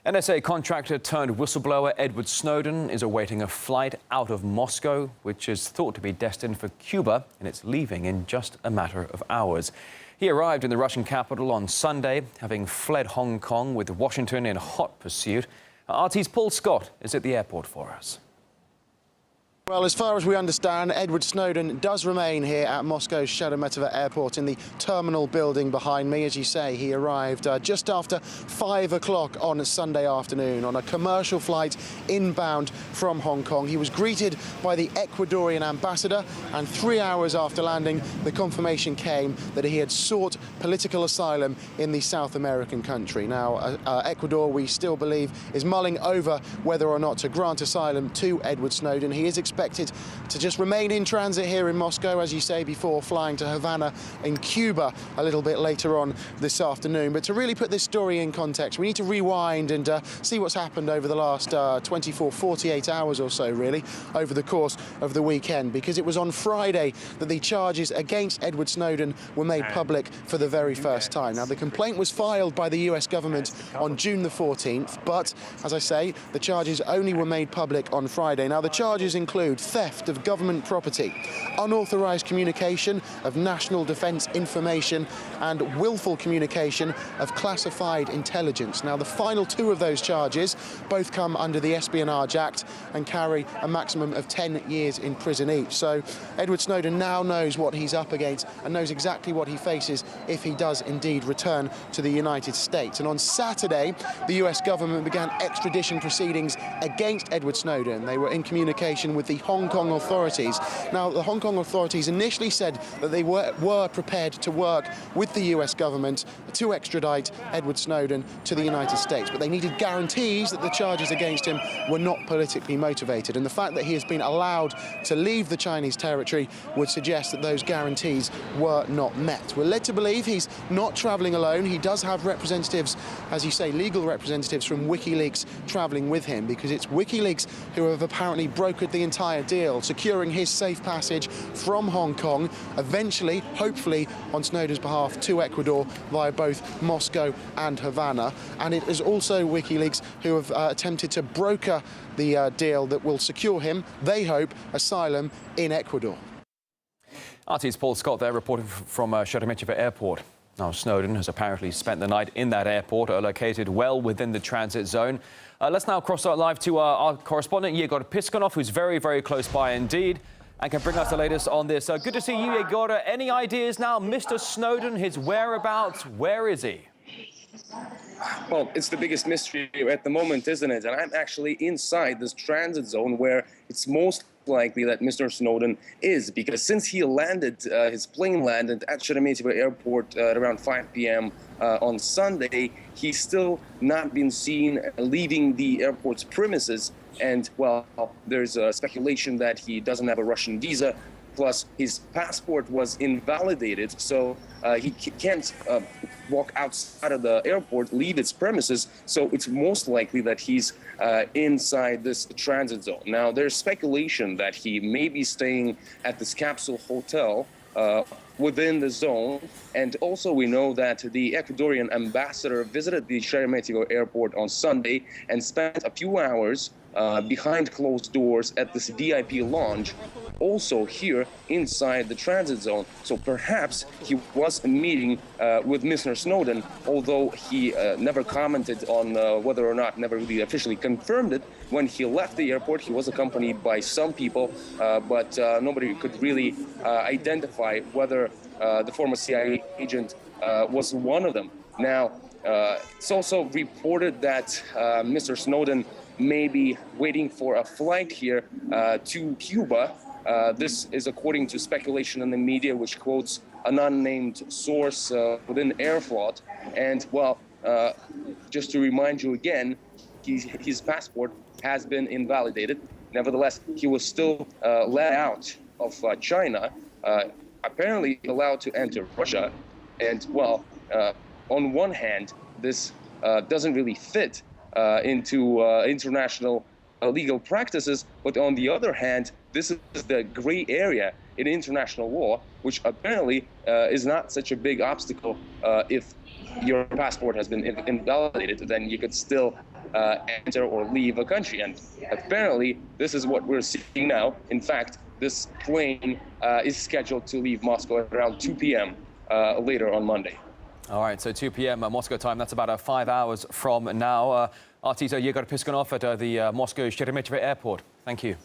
NSA contractor turned whistleblower Edward Snowden is awaiting a flight out of Moscow, which is thought to be destined for Cuba, and it's leaving in just a matter of hours. He arrived in the Russian capital on Sunday, having fled Hong Kong, with Washington in hot pursuit. RT's Paul Scott is at the airport for us. Well, as far as we understand, Edward Snowden does remain here at Moscow's Sheremetyevo Airport in the terminal building behind me. As you say, he arrived just after 5 o'clock on Sunday afternoon on a commercial flight inbound from Hong Kong. He was greeted by the Ecuadorian ambassador, and 3 hours after landing, the confirmation came that he had sought political asylum in the South American country. Now, Ecuador, we still believe, is mulling over whether or not to grant asylum to Edward Snowden. He is expected to just remain in transit here in Moscow, as you say, before flying to Havana in Cuba a little bit later on this afternoon. But to really put this story in context, we need to rewind and see what's happened over the last 48 hours or so, really, over the course of the weekend, because it was on Friday that the charges against Edward Snowden were made public for the very first time. Now, the complaint was filed by the US government on June the 14th, but, as I say, the charges only were made public on Friday. Now, the charges include theft of government property, unauthorized communication of national defense information, and willful communication of classified intelligence. Now, the final two of those charges both come under the Espionage Act and carry a maximum of 10 years in prison each. So Edward Snowden now knows what he's up against and knows exactly what he faces if he does indeed return to the United States. And on Saturday, the US government began extradition proceedings against Edward Snowden. They were in communication with the Hong Kong authorities. Now, the Hong Kong authorities initially said that they were prepared to work with the US government to extradite Edward Snowden to the United States, but they needed guarantees that the charges against him were not politically motivated. And the fact that he has been allowed to leave the Chinese territory would suggest that those guarantees were not met. We're led to believe he's not travelling alone. He does have representatives, as you say, legal representatives from WikiLeaks travelling with him, because it's WikiLeaks who have apparently brokered the entire deal, securing his safe passage from Hong Kong, eventually, hopefully, on Snowden's behalf to Ecuador via both Moscow and Havana. And it is also WikiLeaks who have attempted to broker the deal that will secure him, they hope, asylum in Ecuador. RT's Paul Scott there, reporting from Sheremetyevo Airport. Now, Snowden has apparently spent the night in that airport, located well within the transit zone. Let's now cross out live to our correspondent, Yegor Piskunov, who's very, very close by indeed, and can bring us the latest on this. Good to see you, Yegor. Any ideas now? Mr. Snowden, his whereabouts, where is he? Well, it's the biggest mystery at the moment, isn't it? And I'm actually inside this transit zone where it's most likely that Mr. Snowden is, because since he landed, his plane landed at Sheremetyevo Airport at around 5 p.m. On Sunday, he's still not been seen leaving the airport's premises. And, well, there's speculation that he doesn't have a Russian visa. Plus, his passport was invalidated, so he can't walk outside of the airport, leave its premises. So it's most likely that he's inside this transit zone. Now, there's speculation that he may be staying at this capsule hotel within the zone. And also, we know that the Ecuadorian ambassador visited the Sheremetyevo Airport on Sunday and spent a few hours behind closed doors at this VIP lounge, also here inside the transit zone. So perhaps he was meeting with Mr. Snowden, although he never commented on whether or not, never really officially confirmed it. When he left the airport, he was accompanied by some people, but nobody could really identify whether the former CIA agent was one of them. Now, it's also reported that Mr. Snowden may be waiting for a flight here to Cuba. This is according to speculation in the media, which quotes an unnamed source within Airflot. And, well, just to remind you again, his passport has been invalidated. Nevertheless, he was still let out of China, apparently allowed to enter Russia. And, well, on one hand, this doesn't really fit into international legal practices, but on the other hand, this is the gray area in international law, which apparently is not such a big obstacle. If your passport has been invalidated, then you could still enter or leave a country. And apparently, this is what we're seeing now. In fact, this plane is scheduled to leave Moscow at around 2 p.m. Later on Monday. All right, so 2 p.m. Moscow time. That's about 5 hours from now. Artis Yegor Piskunov at the Moscow Sheremetyevo Airport. Thank you.